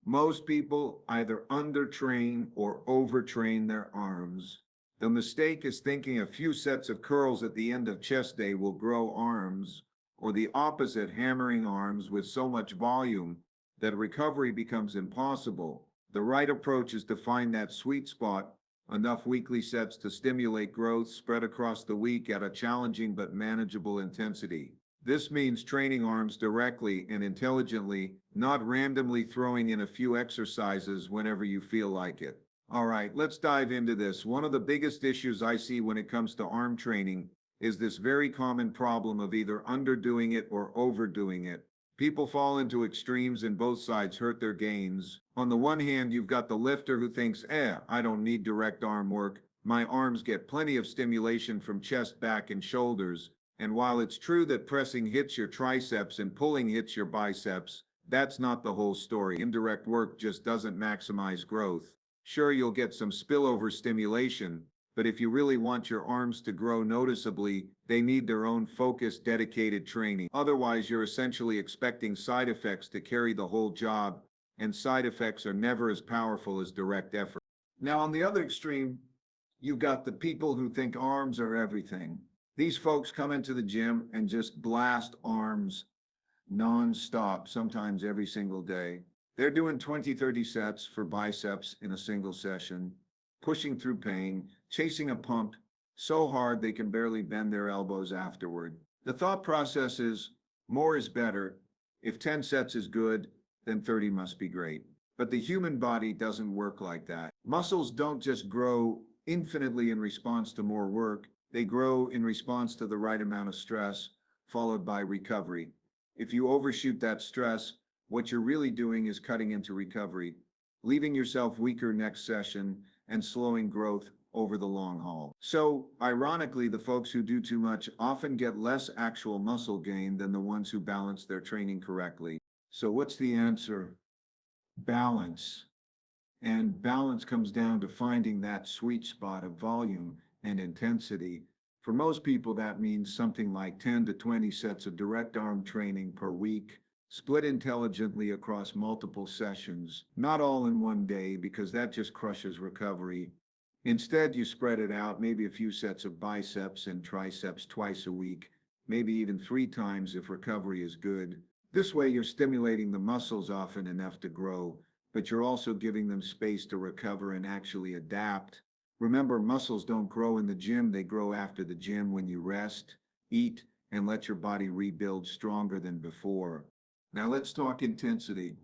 Most people either undertrain or overtrain their arms. The mistake is thinking a few sets of curls at the end of chest day will grow arms, or the opposite, hammering arms with so much volume that recovery becomes impossible. The right approach is to find that sweet spot, enough weekly sets to stimulate growth spread across the week at a challenging but manageable intensity. This means training arms directly and intelligently, not randomly throwing in a few exercises whenever you feel like it. All right, let's dive into this. One of the biggest issues I see when it comes to arm training is this very common problem of either underdoing it or overdoing it. People fall into extremes and both sides hurt their gains. On the one hand, you've got the lifter who thinks, I don't need direct arm work. My arms get plenty of stimulation from chest, back, and shoulders. And while it's true that pressing hits your triceps and pulling hits your biceps, that's not the whole story. Indirect work just doesn't maximize growth. Sure, you'll get some spillover stimulation, but if you really want your arms to grow noticeably, they need their own focused, dedicated training. Otherwise, you're essentially expecting side effects to carry the whole job, and side effects are never as powerful as direct effort. Now, on the other extreme, you've got the people who think arms are everything. These folks come into the gym and just blast arms non-stop, sometimes every single day. They're doing 20, 30 sets for biceps in a single session, pushing through pain, chasing a pump so hard they can barely bend their elbows afterward. The thought process is more is better. If 10 sets is good, then 30 must be great. But the human body doesn't work like that. Muscles don't just grow infinitely in response to more work. They grow in response to the right amount of stress, followed by recovery. If you overshoot that stress, what you're really doing is cutting into recovery, leaving yourself weaker next session and slowing growth over the long haul. So, ironically, the folks who do too much often get less actual muscle gain than the ones who balance their training correctly. So, what's the answer? Balance. And balance comes down to finding that sweet spot of volume and intensity. For most people, that means something like 10 to 20 sets of direct arm training per week, split intelligently across multiple sessions, not all in one day because that just crushes recovery. Instead, you spread it out, maybe a few sets of biceps and triceps twice a week, maybe even 3 times if recovery is good. This way, you're stimulating the muscles often enough to grow, but you're also giving them space to recover and actually adapt. Remember, muscles don't grow in the gym, they grow after the gym when you rest, eat, and let your body rebuild stronger than before. Now let's talk intensity,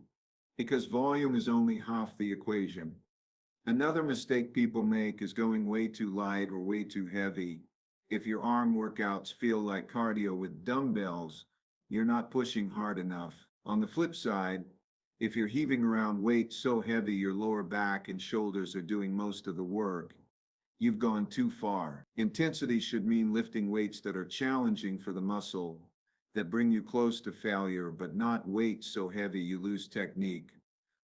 because volume is only half the equation. Another mistake people make is going way too light or way too heavy. If your arm workouts feel like cardio with dumbbells, you're not pushing hard enough. On the flip side, if you're heaving around weights so heavy your lower back and shoulders are doing most of the work, you've gone too far. Intensity should mean lifting weights that are challenging for the muscle, that bring you close to failure, but not weights so heavy you lose technique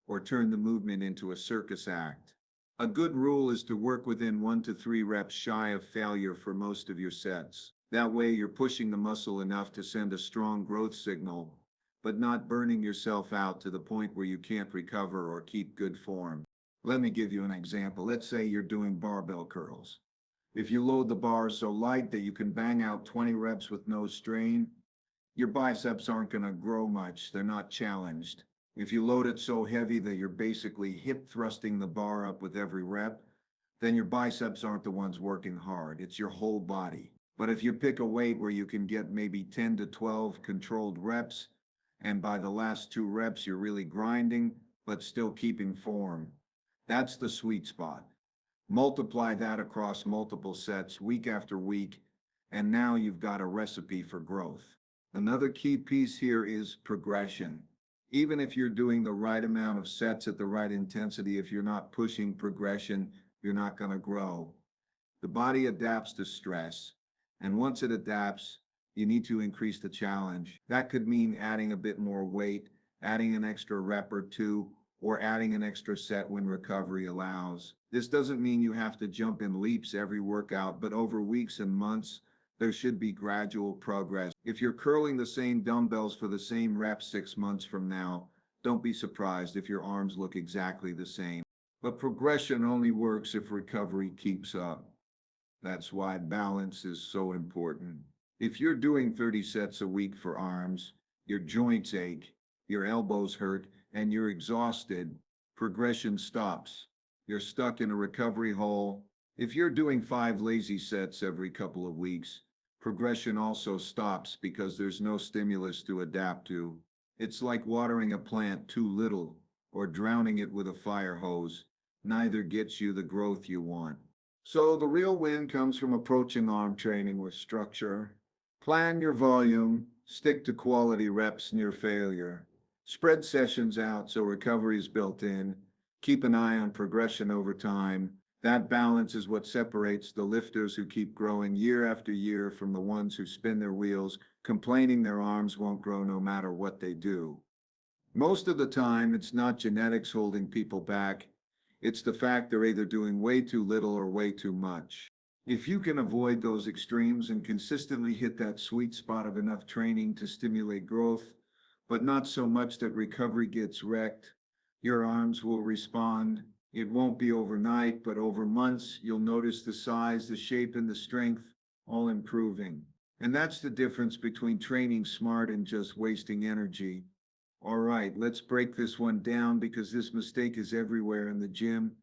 or turn the movement into a circus act. A good rule is to work within 1 to 3 reps shy of failure for most of your sets. That way you're pushing the muscle enough to send a strong growth signal, but not burning yourself out to the point where you can't recover or keep good form. Let me give you an example. Let's say you're doing barbell curls. If you load the bar so light that you can bang out 20 reps with no strain, your biceps aren't going to grow much. They're not challenged. If you load it so heavy that you're basically hip thrusting the bar up with every rep, then your biceps aren't the ones working hard. It's your whole body. But if you pick a weight where you can get maybe 10 to 12 controlled reps, and by the last 2 reps you're really grinding, but still keeping form, that's the sweet spot. Multiply that across multiple sets week after week, and now you've got a recipe for growth. Another key piece here is progression. Even if you're doing the right amount of sets at the right intensity, if you're not pushing progression, you're not going to grow. The body adapts to stress, and once it adapts, you need to increase the challenge. That could mean adding a bit more weight, adding an extra rep or 2, or adding an extra set when recovery allows. This doesn't mean you have to jump in leaps every workout, but over weeks and months, there should be gradual progress. If you're curling the same dumbbells for the same reps 6 months from now, Don't be surprised if your arms look exactly the same. But progression only works if recovery keeps up. That's why balance is so important. If you're doing 30 sets a week for arms, your joints ache, your elbows hurt, and you're exhausted, progression stops. You're stuck in a recovery hole. If you're doing 5 lazy sets every couple of weeks, progression also stops because there's no stimulus to adapt to. It's like watering a plant too little or drowning it with a fire hose. Neither gets you the growth you want. So the real win comes from approaching arm training with structure. Plan your volume, stick to quality reps near failure. Spread sessions out so recovery is built in. Keep an eye on progression over time. That balance is what separates the lifters who keep growing year after year from the ones who spin their wheels, complaining their arms won't grow no matter what they do. Most of the time, it's not genetics holding people back. It's the fact they're either doing way too little or way too much. If you can avoid those extremes and consistently hit that sweet spot of enough training to stimulate growth, but not so much that recovery gets wrecked, your arms will respond. It won't be overnight, but over months, you'll notice the size, the shape, and the strength all improving. And that's the difference between training smart and just wasting energy. All right, let's break this one down because this mistake is everywhere in the gym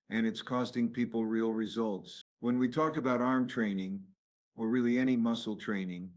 and it's costing people real results. When we talk about arm training, or really any muscle training,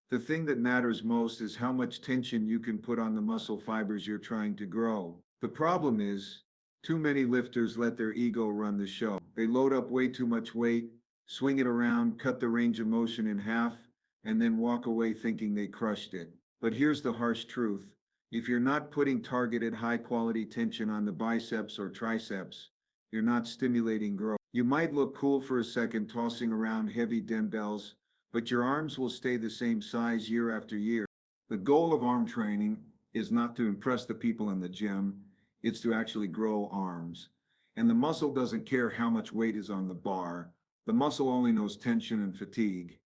the thing that matters most is how much tension you can put on the muscle fibers you're trying to grow. The problem is, too many lifters let their ego run the show. They load up way too much weight, swing it around, cut the range of motion in half, and then walk away thinking they crushed it. But here's the harsh truth. If you're not putting targeted high quality tension on the biceps or triceps, you're not stimulating growth. You might look cool for a second tossing around heavy dumbbells, but your arms will stay the same size year after year. The goal of arm training is not to impress the people in the gym, it's to actually grow arms. And the muscle doesn't care how much weight is on the bar. The muscle only knows tension and fatigue.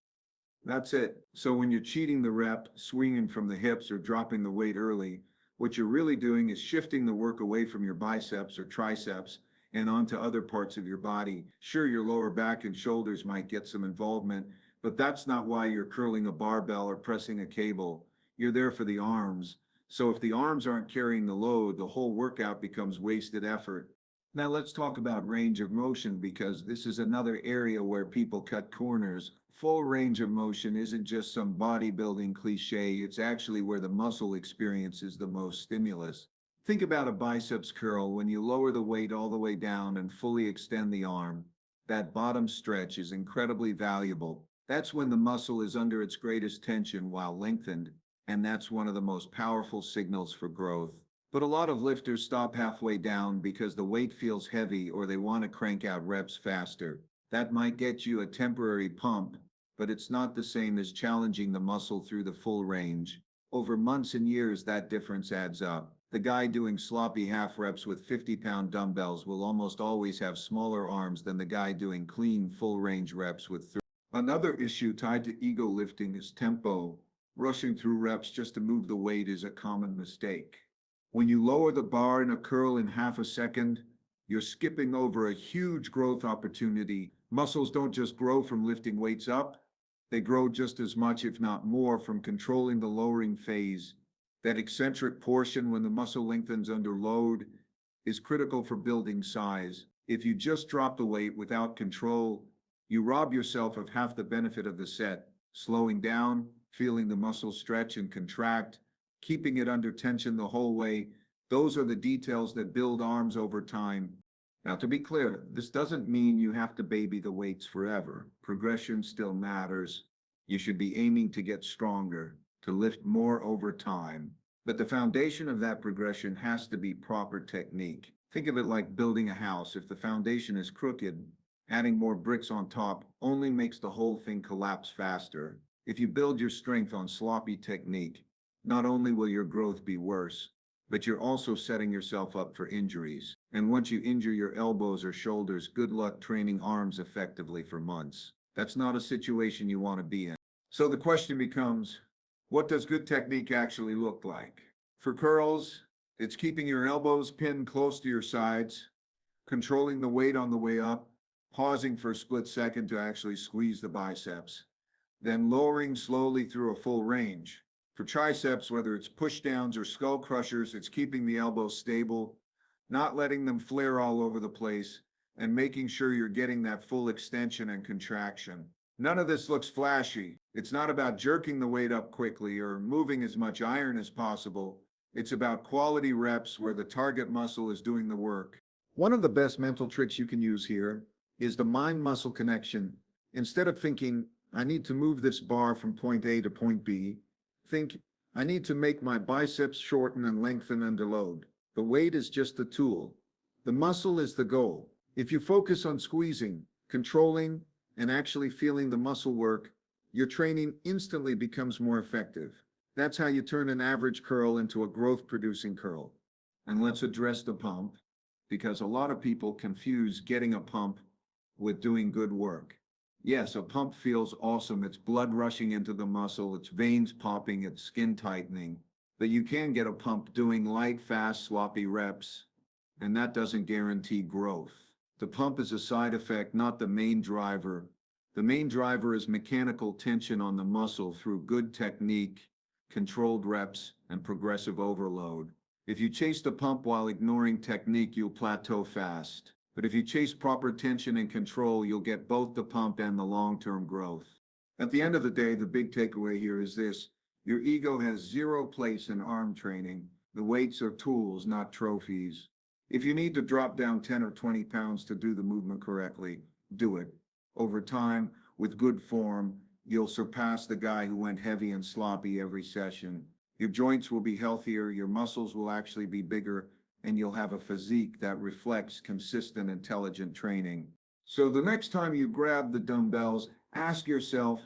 That's it. So when you're cheating the rep, swinging from the hips, or dropping the weight early, what you're really doing is shifting the work away from your biceps or triceps and onto other parts of your body. Sure, your lower back and shoulders might get some involvement, but that's not why you're curling a barbell or pressing a cable. You're there for the arms. So if the arms aren't carrying the load, the whole workout becomes wasted effort. Now let's talk about range of motion because this is another area where people cut corners. Full range of motion isn't just some bodybuilding cliche, it's actually where the muscle experiences the most stimulus. Think about a biceps curl. When you lower the weight all the way down and fully extend the arm, that bottom stretch is incredibly valuable. That's when the muscle is under its greatest tension while lengthened, and that's one of the most powerful signals for growth. But a lot of lifters stop halfway down because the weight feels heavy or they want to crank out reps faster. That might get you a temporary pump, but it's not the same as challenging the muscle through the full range. Over months and years, that difference adds up. The guy doing sloppy half reps with 50-pound dumbbells will almost always have smaller arms than the guy doing clean full range reps with 30. Another issue tied to ego lifting is tempo. Rushing through reps just to move the weight is a common mistake. When you lower the bar in a curl in half a second, you're skipping over a huge growth opportunity. Muscles don't just grow from lifting weights up, they grow just as much, if not more, from controlling the lowering phase. That eccentric portion when the muscle lengthens under load is critical for building size. If you just drop the weight without control, you rob yourself of half the benefit of the set. Slowing down, feeling the muscle stretch and contract, keeping it under tension the whole way, those are the details that build arms over time. Now, to be clear, this doesn't mean you have to baby the weights forever. Progression still matters. You should be aiming to get stronger, to lift more over time. But the foundation of that progression has to be proper technique. Think of it like building a house. If the foundation is crooked, adding more bricks on top only makes the whole thing collapse faster. If you build your strength on sloppy technique, not only will your growth be worse, but you're also setting yourself up for injuries. And once you injure your elbows or shoulders, good luck training arms effectively for months. That's not a situation you want to be in. So the question becomes, what does good technique actually look like? For curls, It's keeping your elbows pinned close to your sides, controlling the weight on the way up, pausing for a split second to actually squeeze the biceps, then lowering slowly through a full range. For triceps, whether it's push downs or skull crushers, it's keeping the elbows stable, not letting them flare all over the place, and making sure you're getting that full extension and contraction. None of this looks flashy. It's not about jerking the weight up quickly or moving as much iron as possible. It's about quality reps where the target muscle is doing the work. One of the best mental tricks you can use here is the mind muscle connection. Instead of thinking, I need to move this bar from point A to point B, think, I need to make my biceps shorten and lengthen under load. The weight is just the tool. The muscle is the goal. If you focus on squeezing, controlling, and actually feeling the muscle work, your training instantly becomes more effective. That's how you turn an average curl into a growth-producing curl. And let's address the pump, because a lot of people confuse getting a pump with doing good work. Yes, a pump feels awesome. It's blood rushing into the muscle, it's veins popping, it's skin tightening. But you can get a pump doing light, fast, sloppy reps, and that doesn't guarantee growth. The pump is a side effect, not the main driver. The main driver is mechanical tension on the muscle through good technique, controlled reps, and progressive overload. If you chase the pump while ignoring technique, you'll plateau fast. But if you chase proper tension and control, you'll get both the pump and the long-term growth. At the end of the day, the big takeaway here is this: your ego has zero place in arm training. The weights are tools, not trophies. If you need to drop down 10 or 20 pounds to do the movement correctly, do it. Over time, with good form, you'll surpass the guy who went heavy and sloppy every session. Your joints will be healthier, your muscles will actually be bigger, and you'll have a physique that reflects consistent, intelligent training. So the next time you grab the dumbbells, ask yourself,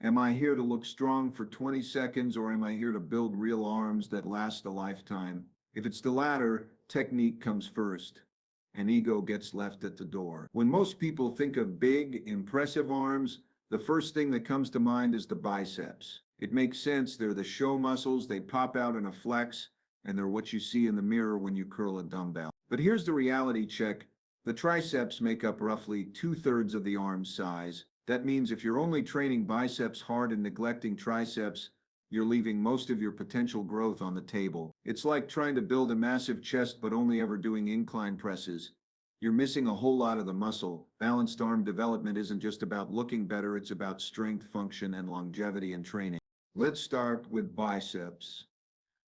am I here to look strong for 20 seconds, or am I here to build real arms that last a lifetime? If it's the latter, technique comes first, and ego gets left at the door. When most people think of big, impressive arms, the first thing that comes to mind is the biceps. It makes sense. They're the show muscles. They pop out in a flex, and they're what you see in the mirror when you curl a dumbbell. But here's the reality check. The triceps make up roughly 2/3 of the arm size. That means if you're only training biceps hard and neglecting triceps, you're leaving most of your potential growth on the table. It's like trying to build a massive chest but only ever doing incline presses. You're missing a whole lot of the muscle. Balanced arm development isn't just about looking better, it's about strength, function, and longevity in training. Let's start with biceps,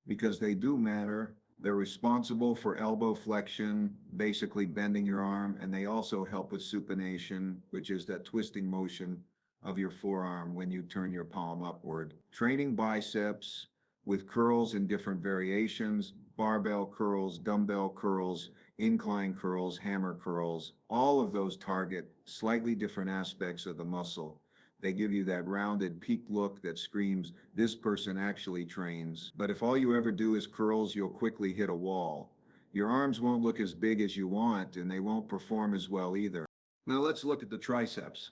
because they do matter. They're responsible for elbow flexion, basically bending your arm, and they also help with supination, which is that twisting motion of your forearm when you turn your palm upward. Training biceps with curls in different variations, barbell curls, dumbbell curls, incline curls, hammer curls, all of those target slightly different aspects of the muscle. They give you that rounded peak look that screams, this person actually trains. But if all you ever do is curls, you'll quickly hit a wall. Your arms won't look as big as you want, and they won't perform as well either. Now let's look at the triceps.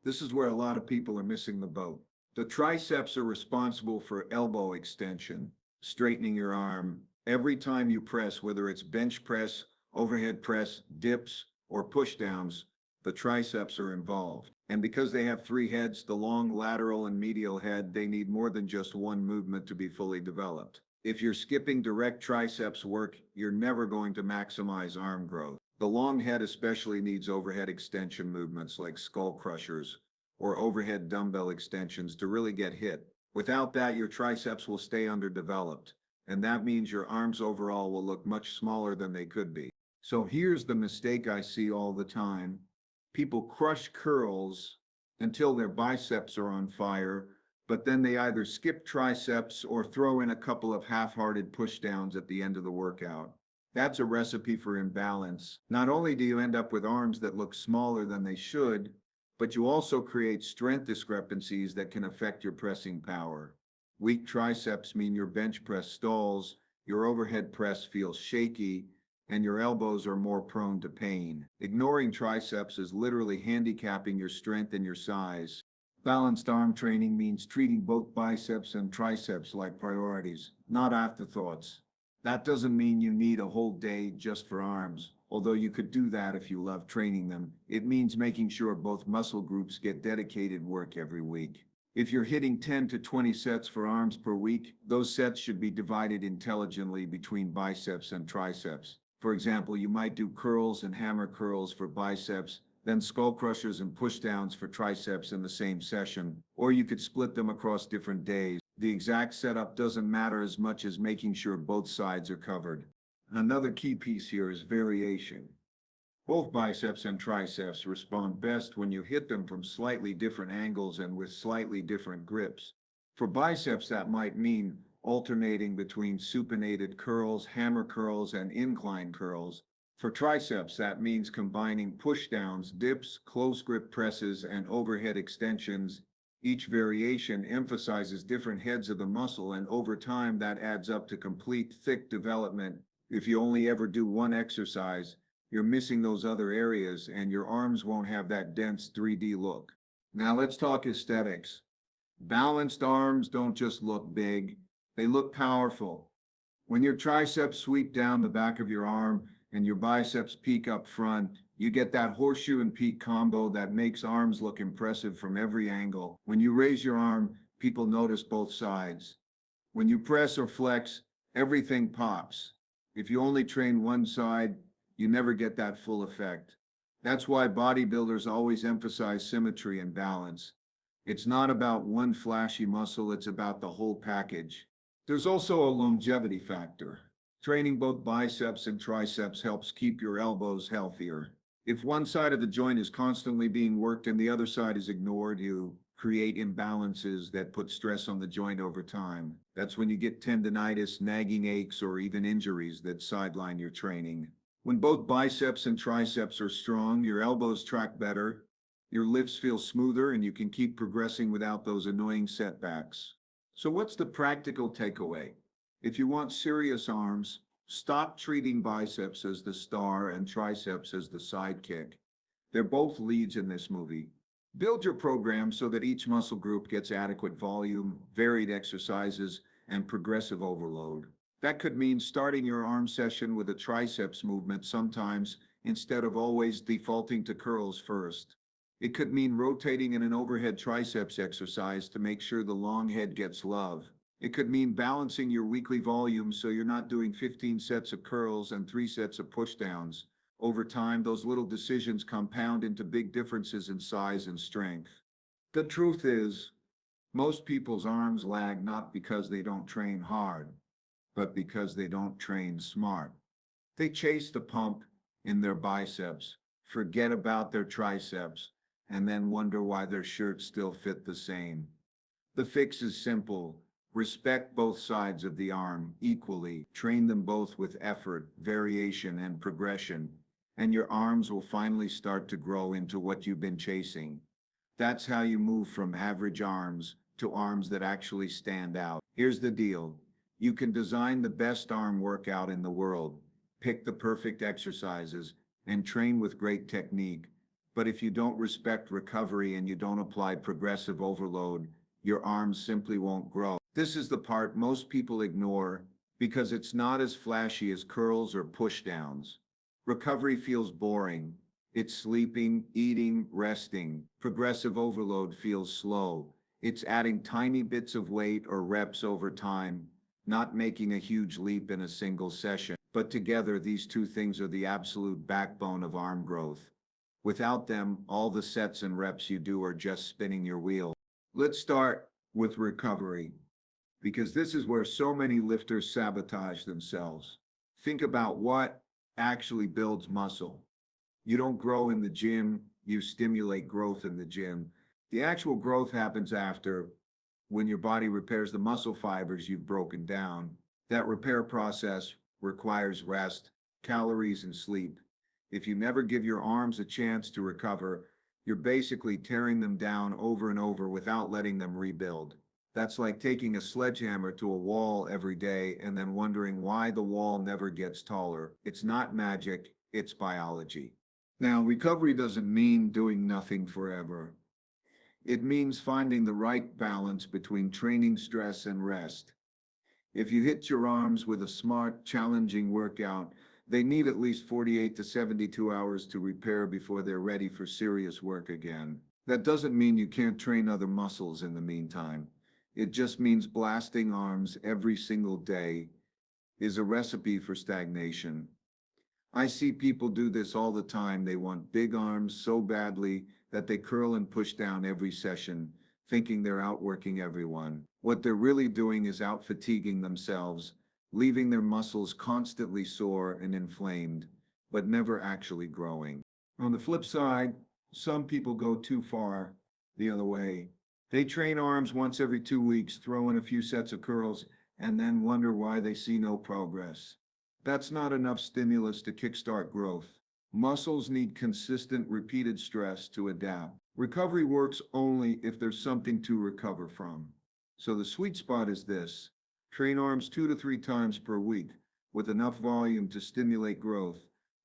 This is where a lot of people are missing the boat. The triceps are responsible for elbow extension, straightening your arm. Every time you press, whether it's bench press, overhead press, dips, or push downs, the triceps are involved. And because they have three heads, the long lateral and medial head, they need more than just one movement to be fully developed. If you're skipping direct triceps work, you're never going to maximize arm growth. The long head especially needs overhead extension movements like skull crushers or overhead dumbbell extensions to really get hit. Without that, your triceps will stay underdeveloped, and that means your arms overall will look much smaller than they could be. So here's the mistake I see all the time. People crush curls until their biceps are on fire, but then they either skip triceps or throw in a couple of half-hearted pushdowns at the end of the workout. That's a recipe for imbalance. Not only do you end up with arms that look smaller than they should, but you also create strength discrepancies that can affect your pressing power. Weak triceps mean your bench press stalls, your overhead press feels shaky, and your elbows are more prone to pain. Ignoring triceps is literally handicapping your strength and your size. Balanced arm training means treating both biceps and triceps like priorities, not afterthoughts. That doesn't mean you need a whole day just for arms, although you could do that if you love training them. It means making sure both muscle groups get dedicated work every week. If you're hitting 10 to 20 sets for arms per week, those sets should be divided intelligently between biceps and triceps. For example, you might do curls and hammer curls for biceps, then skull crushers and pushdowns for triceps in the same session, or you could split them across different days. The exact setup doesn't matter as much as making sure both sides are covered. Another key piece here is variation. Both biceps and triceps respond best when you hit them from slightly different angles and with slightly different grips. For biceps, that might mean alternating between supinated curls, hammer curls, and incline curls. For triceps, that means combining pushdowns, dips, close grip presses, and overhead extensions. Each variation emphasizes different heads of the muscle, and over time, that adds up to complete thick development. If you only ever do one exercise, you're missing those other areas, and your arms won't have that dense 3D look. Now let's talk aesthetics. Balanced arms don't just look big, they look powerful. When your triceps sweep down the back of your arm and your biceps peak up front, you get that horseshoe and peak combo that makes arms look impressive from every angle. When you raise your arm, people notice both sides. When you press or flex, everything pops. If you only train one side, you never get that full effect. That's why bodybuilders always emphasize symmetry and balance. It's not about one flashy muscle, it's about the whole package. There's also a longevity factor. Training both biceps and triceps helps keep your elbows healthier. If one side of the joint is constantly being worked and the other side is ignored, you create imbalances that put stress on the joint over time. That's when you get tendonitis, nagging aches, or even injuries that sideline your training. When both biceps and triceps are strong, your elbows track better, your lifts feel smoother, and you can keep progressing without those annoying setbacks. So what's the practical takeaway? If you want serious arms, stop treating biceps as the star and triceps as the sidekick. They're both leads in this movie. Build your program so that each muscle group gets adequate volume, varied exercises, and progressive overload. That could mean starting your arm session with a triceps movement sometimes instead of always defaulting to curls first. It could mean rotating in an overhead triceps exercise to make sure the long head gets love. It could mean balancing your weekly volume so you're not doing 15 sets of curls and 3 sets of pushdowns. Over time, those little decisions compound into big differences in size and strength. The truth is, most people's arms lag not because they don't train hard, but because they don't train smart. They chase the pump in their biceps, forget about their triceps, and then wonder why their shirts still fit the same. The fix is simple. Respect both sides of the arm equally. Train them both with effort, variation, and progression, and your arms will finally start to grow into what you've been chasing. That's how you move from average arms to arms that actually stand out. Here's the deal. You can design the best arm workout in the world, pick the perfect exercises, and train with great technique. But if you don't respect recovery and you don't apply progressive overload, your arms simply won't grow. This is the part most people ignore because it's not as flashy as curls or pushdowns. Recovery feels boring. It's sleeping, eating, resting. Progressive overload feels slow. It's adding tiny bits of weight or reps over time, not making a huge leap in a single session. But together, these two things are the absolute backbone of arm growth. Without them, all the sets and reps you do are just spinning your wheel. Let's start with recovery, because this is where so many lifters sabotage themselves. Think about what actually builds muscle. You don't grow in the gym, you stimulate growth in the gym. The actual growth happens after, when your body repairs the muscle fibers you've broken down. That repair process requires rest, calories, and sleep. If you never give your arms a chance to recover, you're basically tearing them down over and over without letting them rebuild. That's like taking a sledgehammer to a wall every day and then wondering why the wall never gets taller. It's not magic, it's biology. Now, recovery doesn't mean doing nothing forever. It means finding the right balance between training, stress, and rest. If you hit your arms with a smart, challenging workout, they need at least 48 to 72 hours to repair before they're ready for serious work again. That doesn't mean you can't train other muscles in the meantime. It just means blasting arms every single day is a recipe for stagnation. I see people do this all the time. They want big arms so badly that they curl and push down every session, thinking they're outworking everyone. What they're really doing is out fatiguing themselves, leaving their muscles constantly sore and inflamed, but never actually growing. On the flip side, some people go too far the other way. They train arms once every 2 weeks, throw in a few sets of curls, and then wonder why they see no progress. That's not enough stimulus to kickstart growth. Muscles need consistent, repeated stress to adapt. Recovery works only if there's something to recover from. So the sweet spot is this: train arms 2 to 3 times per week with enough volume to stimulate growth,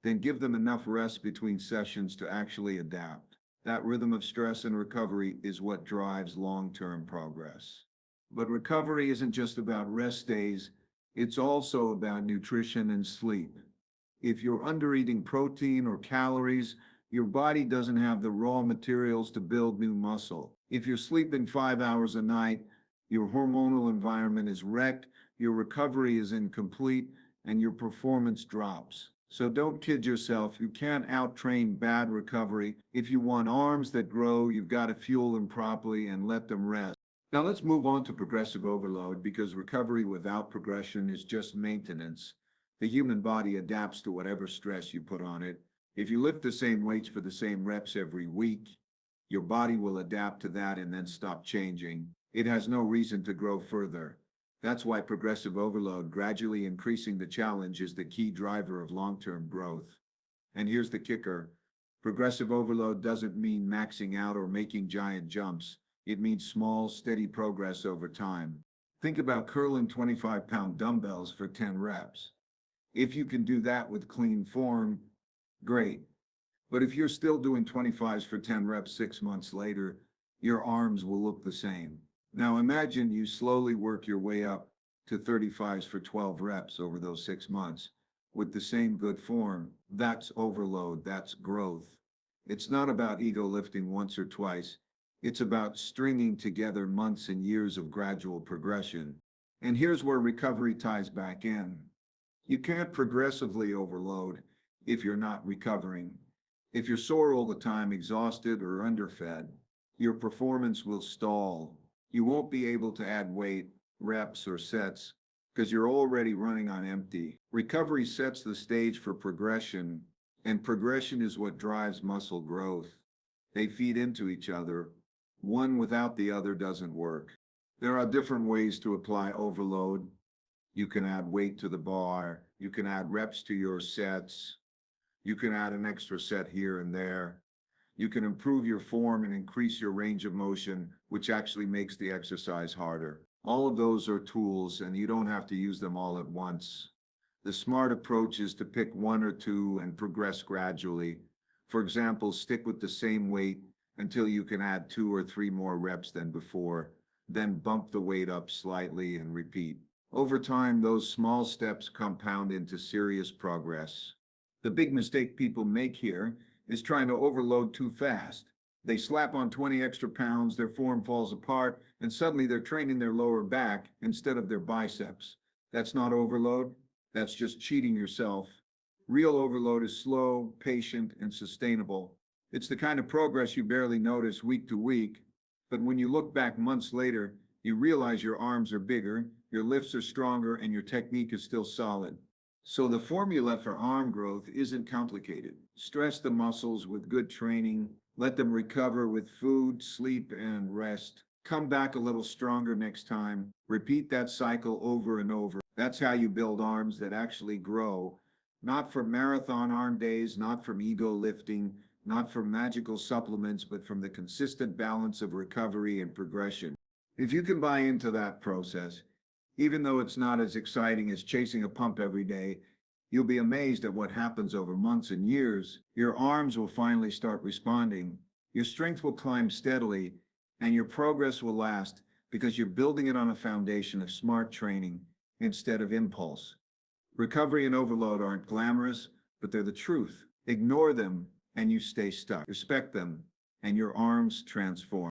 then give them enough rest between sessions to actually adapt. That rhythm of stress and recovery is what drives long-term progress. But recovery isn't just about rest days, it's also about nutrition and sleep. If you're undereating protein or calories, your body doesn't have the raw materials to build new muscle. If you're sleeping 5 hours a night, your hormonal environment is wrecked, your recovery is incomplete, and your performance drops. So don't kid yourself. You can't out-train bad recovery. If you want arms that grow, you've got to fuel them properly and let them rest. Now let's move on to progressive overload, because recovery without progression is just maintenance. The human body adapts to whatever stress you put on it. If you lift the same weights for the same reps every week, your body will adapt to that and then stop changing. It has no reason to grow further. That's why progressive overload, gradually increasing the challenge, is the key driver of long-term growth. And here's the kicker: progressive overload doesn't mean maxing out or making giant jumps. It means small, steady progress over time. Think about curling 25-pound dumbbells for 10 reps. If you can do that with clean form, great. But if you're still doing 25s for 10 reps 6 months later, your arms will look the same. Now imagine you slowly work your way up to 35s for 12 reps over those 6 months with the same good form. That's overload, that's growth. It's not about ego lifting once or twice. It's about stringing together months and years of gradual progression. And here's where recovery ties back in. You can't progressively overload if you're not recovering. If you're sore all the time, exhausted, or underfed, your performance will stall. You won't be able to add weight, reps, or sets because you're already running on empty. Recovery sets the stage for progression, and progression is what drives muscle growth. They feed into each other. One without the other doesn't work. There are different ways to apply overload. You can add weight to the bar. You can add reps to your sets. You can add an extra set here and there. You can improve your form and increase your range of motion, which actually makes the exercise harder. All of those are tools, and you don't have to use them all at once. The smart approach is to pick one or two and progress gradually. For example, stick with the same weight until you can add 2 or 3 more reps than before, then bump the weight up slightly and repeat. Over time, those small steps compound into serious progress. The big mistake people make here is trying to overload too fast. They slap on 20 extra pounds, their form falls apart, and suddenly they're training their lower back instead of their biceps. That's not overload. That's just cheating yourself. Real overload is slow, patient, and sustainable. It's the kind of progress you barely notice week to week, but when you look back months later, you realize your arms are bigger, your lifts are stronger, and your technique is still solid. So the formula for arm growth isn't complicated. Stress the muscles with good training, let them recover with food, sleep, and rest. Come back a little stronger next time. Repeat that cycle over and over. That's how you build arms that actually grow, not from marathon arm days, not from ego lifting, not from magical supplements, but from the consistent balance of recovery and progression. If you can buy into that process, even though it's not as exciting as chasing a pump every day, you'll be amazed at what happens over months and years. Your arms will finally start responding, your strength will climb steadily, and your progress will last because you're building it on a foundation of smart training, instead of impulse. Recovery and overload aren't glamorous, but they're the truth. Ignore them and you stay stuck. Respect them and your arms transform.